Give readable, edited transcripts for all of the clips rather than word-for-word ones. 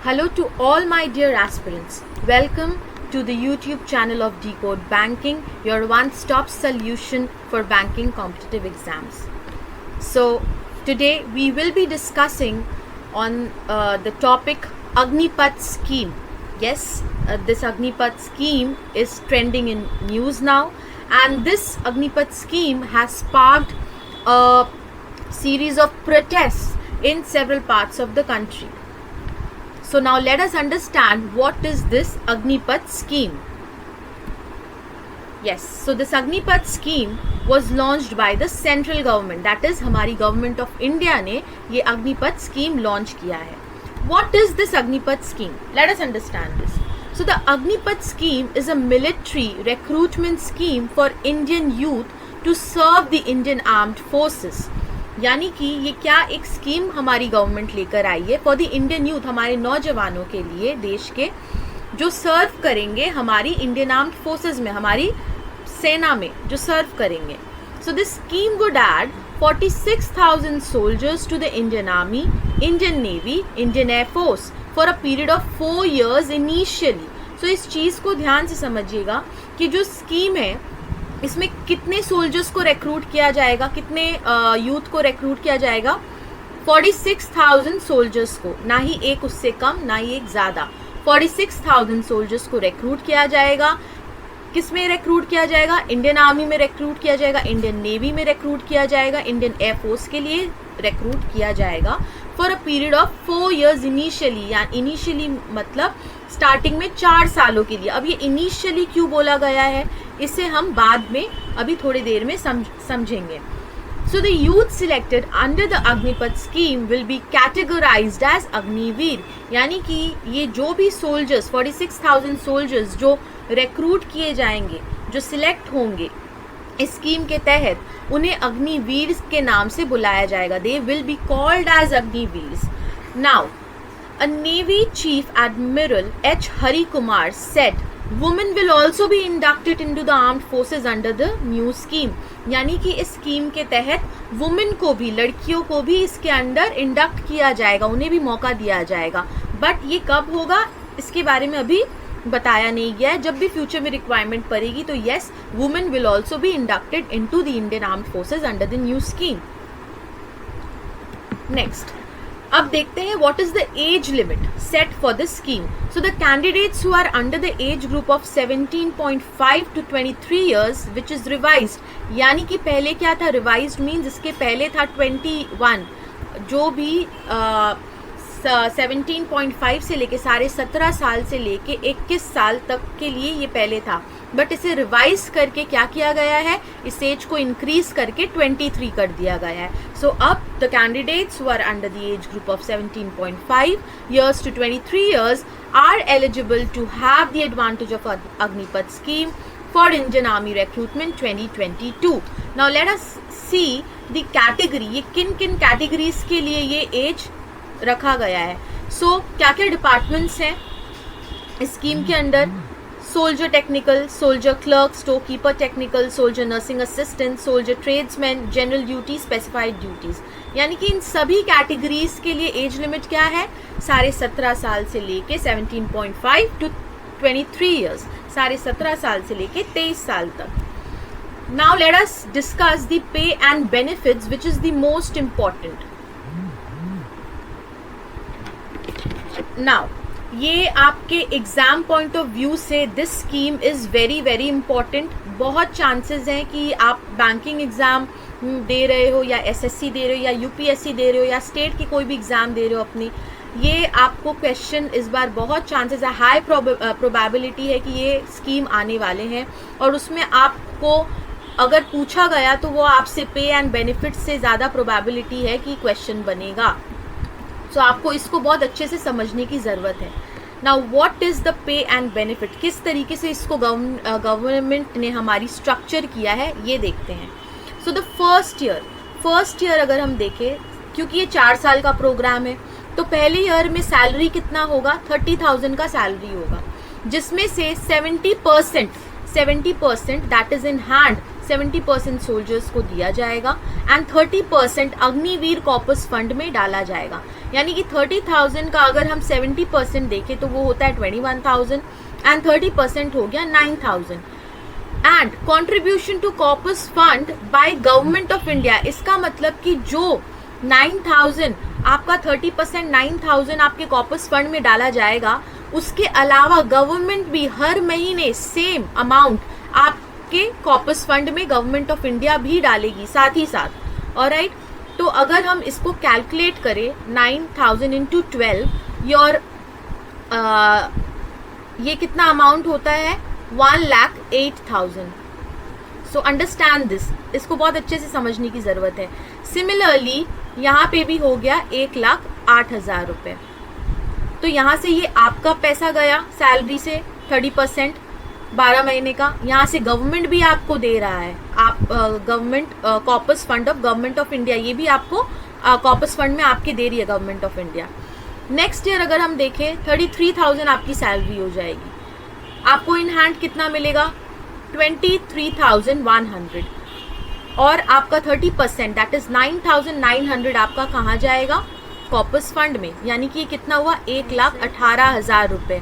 Hello to all my dear aspirants. Welcome to the YouTube channel of Decode Banking, your one-stop solution for banking competitive exams. So today we will be discussing on the topic Agnipath scheme. Yes, this Agnipath scheme is trending in news now, and this Agnipath scheme has sparked a series of protests in several parts of the country. So now let us understand what is this Agnipath scheme. Yes, so this Agnipath scheme was launched by the central government, that is हमारी government of India ने ये Agnipath scheme launch किया है. What is this Agnipath scheme? Let us understand this. So the Agnipath scheme is a military recruitment scheme for Indian youth to serve the Indian armed forces. यानी कि ये क्या एक scheme हमारी government लेकर आई है फॉर द इंडियन यूथ, हमारे नौजवानों के लिए, देश के, जो सर्व करेंगे हमारी इंडियन आर्म्ड फोर्सेस में, हमारी सेना में जो सर्व करेंगे. So this scheme would add 46,000 soldiers to the Indian army, Indian navy, Indian air force for a period of 4 years initially. So इस चीज़ को ध्यान से समझिएगा कि जो स्कीम है इसमें कितने सोल्जर्स को रिक्रूट किया जाएगा, कितने यूथ को रिक्रूट किया जाएगा. 46,000 सोल्जर्स को, ना ही एक उससे कम ना ही एक ज़्यादा. 46,000 सोल्जर्स को रिक्रूट किया जाएगा. किस में रिक्रूट किया जाएगा? इंडियन आर्मी में रिक्रूट किया जाएगा, इंडियन नेवी में रिक्रूट किया जाएगा, इंडियन एयरफोर्स के लिए रिक्रूट किया जाएगा for a period of 4 years initially. या इनिशियली मतलब स्टार्टिंग में 4 सालों के लिए. अब ये इनिशियली क्यों बोला गया है इसे हम बाद में अभी थोड़ी देर में समझेंगे. So the youth selected under the Agnipath scheme will be categorized as Agniveer. यानी कि ये जो भी सोल्जर्स 46,000 सोल्जर्स जो रिक्रूट किए जाएंगे, जो सिलेक्ट होंगे इस स्कीम के तहत, उन्हें अग्निवीर के नाम से बुलाया जाएगा. They will be called as Agniveer. Now a Navy Chief Admiral H. Hari Kumar said women will also be inducted into the armed forces under the new scheme. यानी कि इस स्कीम के तहत वुमेन को भी, लड़कियों को भी इसके अंदर इंडक्ट किया जाएगा, उन्हें भी मौका दिया जाएगा. बट ये कब होगा इसके बारे में अभी बताया नहीं गया है. जब भी फ्यूचर में रिक्वायरमेंट पड़ेगी तो yes, women will also be inducted into the Indian armed forces under the new scheme. Next, अब देखते हैं what is the age limit set for this scheme. So the candidates who are under the age group of 17.5 to 23 years which is revised. यानी कि पहले क्या था? Revised means इसके पहले था 21. जो भी 17.5 से लेके साढ़े 17 साल से लेके 21 साल तक के लिए ये पहले था. बट इसे रिवाइज करके क्या किया गया है? इस एज को इंक्रीज करके 23 कर दिया गया है. सो अब the candidates who are under the age group of 17.5 years to 23 years are eligible to have the advantage of Agnipath scheme for Indian Army recruitment 2022. Now let us see the category. ये किन किन categories के लिए ये as रखा गया है. सो क्या क्या डिपार्टमेंट्स हैं इस स्कीम के अंदर? Soldier technical, soldier clerk, store keeper technical, soldier nursing assistant, soldier tradesman, general duty, specified duties. यानी कि इन सभी कैटेगरीज के लिए एज लिमिट क्या है? साढ़े 17 साल से लेके 17.5 to 23 years, साढ़े 17 साल से लेके 23 साल तक. Now let us discuss the pay and benefits which is the most important. Now ये आपके एग्ज़ाम पॉइंट ऑफ व्यू से this scheme is very very important. बहुत चांसेस हैं कि आप बैंकिंग एग्ज़ाम दे रहे हो, या एसएससी दे रहे हो, या यूपीएससी दे रहे हो, या स्टेट की कोई भी एग्ज़ाम दे रहे हो अपनी, ये आपको क्वेश्चन इस बार बहुत चांसेस है, हाई प्रोबेबिलिटी है कि ये स्कीम आने वाले हैं. और उसमें आपको अगर पूछा गया तो वो आपसे पे एंड बेनिफिट से ज़्यादा प्रोबेबिलिटी है कि क्वेश्चन बनेगा. सो आपको इसको बहुत अच्छे से समझने की ज़रूरत है. Now what is the pay and benefit, किस तरीके से इसको गवर्नमेंट ने हमारी स्ट्रक्चर किया है ये देखते हैं. सो द फर्स्ट ईयर अगर हम देखें, क्योंकि ये 4 साल का प्रोग्राम है, तो पहले ईयर में सैलरी कितना होगा? 30,000 का सैलरी होगा, जिसमें से 70% that is in hand 70% soldiers को दिया जाएगा एंड 30% अग्निवीर कॉर्पस फंड में डाला जाएगा। यानी कि 30,000 का अगर हम 70% देखें तो वो होता है 21,000 एंड 30% हो गया 9,000। And contribution to corpus fund by government of India, इसका मतलब कि जो 9,000 आपका 30% 9,000 आपके कॉर्पस फंड में डाला जाएगा, उसके अलावा गवर्नमेंट भी हर महीने सेम अमाउंट आपके कॉर्पस फंड में गवर्नमेंट ऑफ इंडिया भी डालेगी साथ ही साथ। ऑलराइट, तो अगर हम इसको कैलकुलेट करें 9,000 इंटू 12 योर ये कितना अमाउंट होता है 1,08,000। सो अंडरस्टैंड दिस, इसको बहुत अच्छे से समझने की ज़रूरत है। सिमिलरली यहाँ पे भी हो गया 1,08,000 रुपये। तो यहाँ से ये आपका पैसा गया सैलरी से 30% 12 महीने का, यहाँ से गवर्नमेंट भी आपको दे रहा है, आप government corpus fund of government of India, ये भी आपको कॉर्पस फंड में आपके दे रही है government of India. Next year अगर हम देखें 33,000 आपकी सैलरी हो जाएगी, आपको इन हैंड कितना मिलेगा 23,100 और आपका 30% दैट इज 9,900 आपका कहाँ जाएगा कॉर्पस फंड में, यानी कि कितना हुआ 1,18,000 रुपये।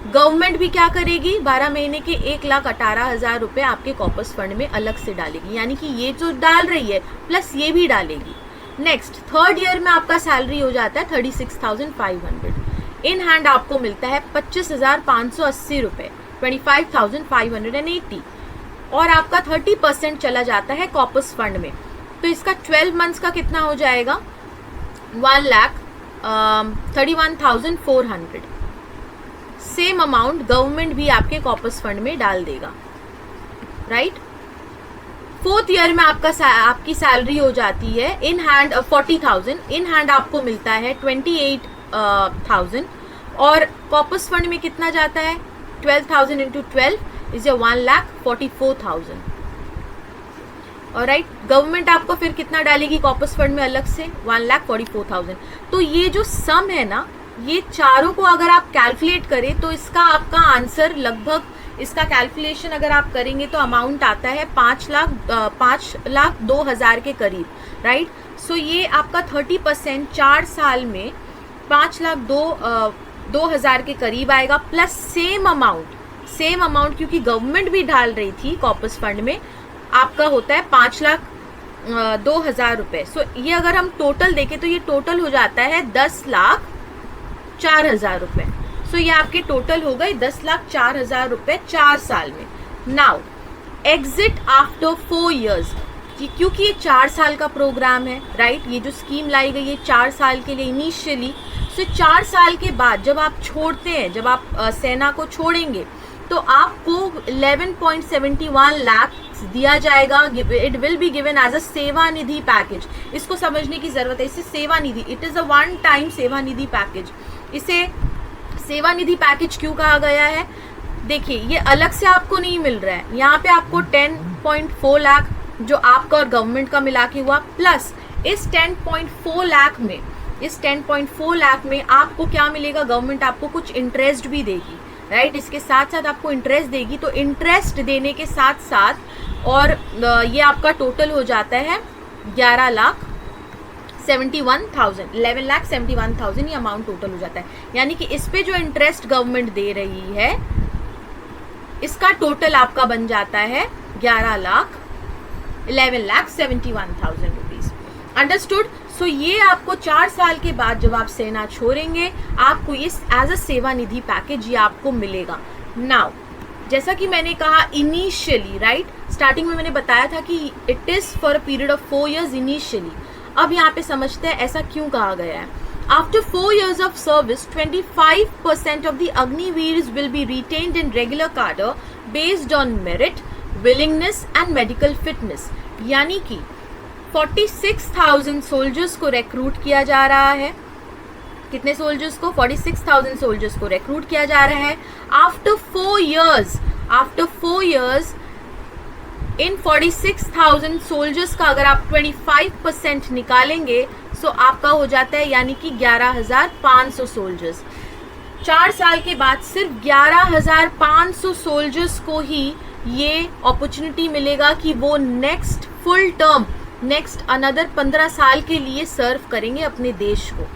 गवर्नमेंट भी क्या करेगी 12 महीने के 1,18,000 रुपये आपके कॉर्पस फंड में अलग से डालेगी, यानी कि ये जो डाल रही है प्लस ये भी डालेगी। नेक्स्ट थर्ड ईयर में आपका सैलरी हो जाता है 36,500, इन हैंड आपको मिलता है 25,580 रुपये 25,580 और आपका 30% चला जाता है कॉर्पस फंड में। तो इसका 12 मंथ्स का कितना हो जाएगा 1,31,400। सेम अमाउंट गवर्नमेंट भी आपके कॉर्पस फंड में डाल देगा, राइट। फोर्थ ईयर में आपकी सैलरी हो जाती है इन हैंड 40,000, इन हैंड आपको मिलता है 28,000 और कॉर्पस फंड में कितना जाता है 12,000 इंटू 12 इज 1,44,000। ऑलराइट, गवर्नमेंट आपको फिर कितना डालेगी कॉर्पस फंड में अलग से 1,44,000। तो ये जो सम है ना, ये चारों को अगर आप कैलकुलेट करें तो इसका आपका आंसर लगभग, इसका कैलकुलेशन अगर आप करेंगे तो अमाउंट आता है 5,02,000 के करीब, राइट। सो ये आपका 30% 4 साल में 5,02,000 के करीब आएगा प्लस सेम अमाउंट क्योंकि गवर्नमेंट भी डाल रही थी कॉर्पस फंड में, आपका होता है 5,02,000 रुपये। सो ये अगर हम टोटल देखें तो ये टोटल हो जाता है 10,04,000 रुपये। सो ये आपके टोटल हो गए 10,04,000 रुपये 4 साल में। नाउ एग्जिट आफ्टर 4 years, क्योंकि ये 4 साल का प्रोग्राम है, राइट। ये जो स्कीम लाई गई है 4 साल के लिए इनिशियली। सो 4 साल के बाद जब आप छोड़ते हैं, जब आप सेना को छोड़ेंगे तो आपको 11.71 लाख दिया जाएगा। It will be given as a Seva Nidhi package. इसको समझने की जरूरत है, इसे Seva Nidhi, it is a one time Seva Nidhi package. इसे सेवा निधि पैकेज क्यों कहा गया है, देखिए ये अलग से आपको नहीं मिल रहा है, यहाँ पे आपको 10.4 लाख जो आपका और गवर्नमेंट का मिला के हुआ, प्लस इस 10.4 लाख में आपको क्या मिलेगा, गवर्नमेंट आपको कुछ इंटरेस्ट भी देगी, राइट। इसके साथ साथ आपको इंटरेस्ट देगी, तो इंटरेस्ट देने के साथ साथ और ये आपका टोटल हो जाता है 11,71,000 ये अमाउंट टोटल हो जाता है। यानी कि इस पे जो इंटरेस्ट गवर्नमेंट दे रही है इसका टोटल आपका बन जाता है 11,71,000 रुपीज। अंडरस्टूड। सो ये आपको 4 साल के बाद जब आप सेना छोड़ेंगे आपको ये as a Seva Nidhi package ये आपको मिलेगा। नाउ जैसा कि मैंने कहा इनिशियली, राइट, स्टार्टिंग में मैंने बताया था कि it is for a period of 4 years initially. अब यहाँ पे समझते हैं ऐसा क्यों कहा गया है। After 4 years of service 25% of the Agniveers will be retained in regular cadre based on merit, willingness and medical fitness। यानी कि 46,000 सोल्जर्स को रिक्रूट किया जा रहा है। कितने सोल्जर्स को 46,000 सोल्जर्स को रिक्रूट किया जा रहा है। आफ्टर 4 years इन 46,000 सोल्जर्स का अगर आप 25% निकालेंगे तो आपका हो जाता है यानी कि 11,500 सोल्जर्स। 4 साल के बाद सिर्फ 11,500 सोल्जर्स को ही ये अपॉर्चुनिटी मिलेगा कि वो next full term, next another 15 साल के लिए सर्व करेंगे अपने देश को.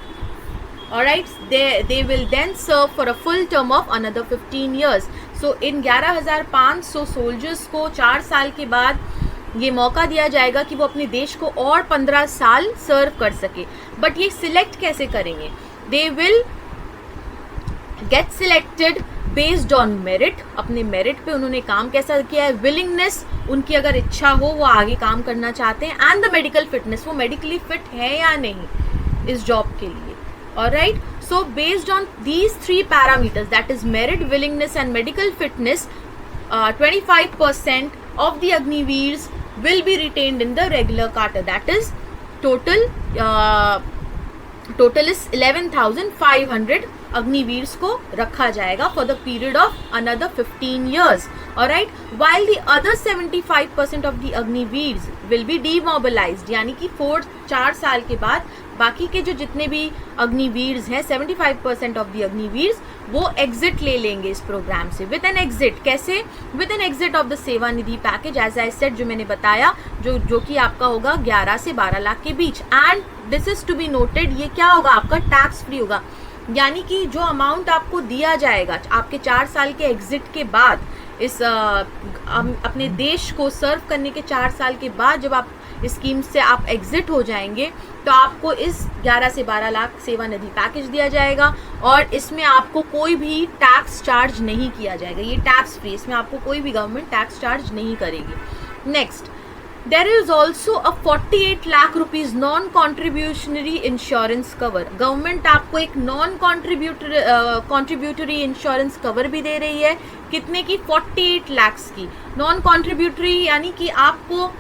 Alright, they will then serve for a full term of another 15 years. So in 11,500 soldiers को 4 साल के बाद ये मौका दिया जाएगा कि वो अपने देश को और 15 साल सर्व कर सके. बट ये सिलेक्ट कैसे करेंगे? They will get selected based on merit. अपने मेरिट पे उन्होंने काम कैसा किया है, विलिंगनेस, उनकी अगर इच्छा हो वो आगे काम करना चाहते हैं, एंड द मेडिकल फिटनेस, वो मेडिकली फिट है या नहीं इस जॉब के लिए. Alright, so based on these 3 parameters, that is merit, willingness and medical fitness, 25% of the Agniveers will be retained in the regular cadre. That is total is 11,500 Agniveers को रखा जाएगा for the period of another 15 years. Alright, while the other 75% of the Agniveers will be demobilized, यानी कि 4 साल के बाद बाकी के जो जितने भी अग्निवीर्स हैं, 75% ऑफ द अग्निवीर्स वो एग्जिट ले लेंगे इस प्रोग्राम से. विद एन एग्जिट कैसे? With an exit of the सेवा Nidhi package, as I said, जो मैंने बताया, जो कि आपका होगा 11 से 12 लाख के बीच. And this is to be noted, ये क्या होगा? आपका टैक्स फ्री होगा. यानी कि जो अमाउंट आपको दिया जाएगा आपके 4 साल के एग्जिट के बाद, इस अपने देश को सर्व करने के 4 साल के बाद जब आप इस स्कीम से आप एग्जिट हो जाएंगे, तो आपको इस 11 से 12 लाख सेवा निधि पैकेज दिया जाएगा और इसमें आपको कोई भी टैक्स चार्ज नहीं किया जाएगा. ये टैक्स फ्री, इसमें आपको कोई भी गवर्नमेंट टैक्स चार्ज नहीं करेगी. Next, there is also a 48 lakh rupees non contributory insurance cover. Government आपको एक नॉन कॉन्ट्रीब्यूटरी इंश्योरेंस कवर भी दे रही है. कितने की? 48 लाख्स की. नॉन कॉन्ट्रीब्यूटरी यानी कि आपको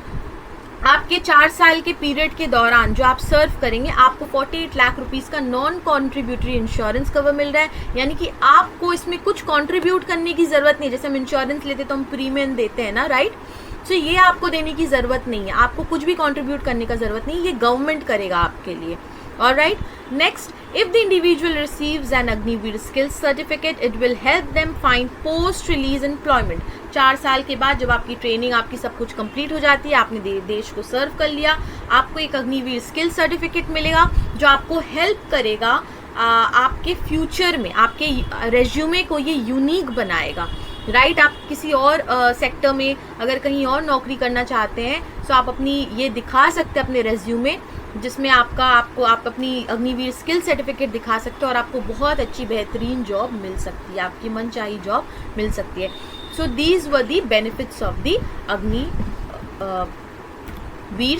आपके 4 साल के पीरियड के दौरान जो आप सर्व करेंगे, आपको 48 लाख रुपीस का नॉन कॉन्ट्रीब्यूटरी इंश्योरेंस कवर मिल रहा है. यानी कि आपको इसमें कुछ कॉन्ट्रीब्यूट करने की ज़रूरत नहीं. जैसे हम इंश्योरेंस लेते तो हम प्रीमियम देते हैं ना, राइट? सो ये आपको देने की ज़रूरत नहीं है, आपको कुछ भी कॉन्ट्रीब्यूट करने का ज़रूरत नहीं, ये गवर्नमेंट करेगा आपके लिए. Alright, next, if the individual receives an Agniveer skills certificate, it will help them find post-release employment. 4 साल के बाद जब आपकी ट्रेनिंग, आपकी सब कुछ कंप्लीट हो जाती है, आपने देश को सर्व कर लिया, आपको एक अग्निवीर स्किल सर्टिफिकेट मिलेगा जो आपको हेल्प करेगा आपके फ्यूचर में, आपके रेज्यूमे को ये यूनिक बनाएगा. राइट, आप किसी और सेक्टर में अगर कहीं और नौकरी करना चाहते हैं तो आप अपनी ये दिखा सकते हैं अपने रेज्यूमे, जिसमें आप अपनी अग्निवीर स्किल सर्टिफिकेट दिखा सकते हो और आपको बहुत अच्छी बेहतरीन जॉब मिल सकती है, आपकी मनचाही जॉब मिल सकती है. So these were the benefits of the Agniveer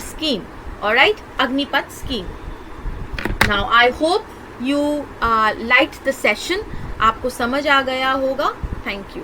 scheme. Alright, Agnipath scheme. Now I hope you liked the session. आपको समझ आ गया होगा. Thank you.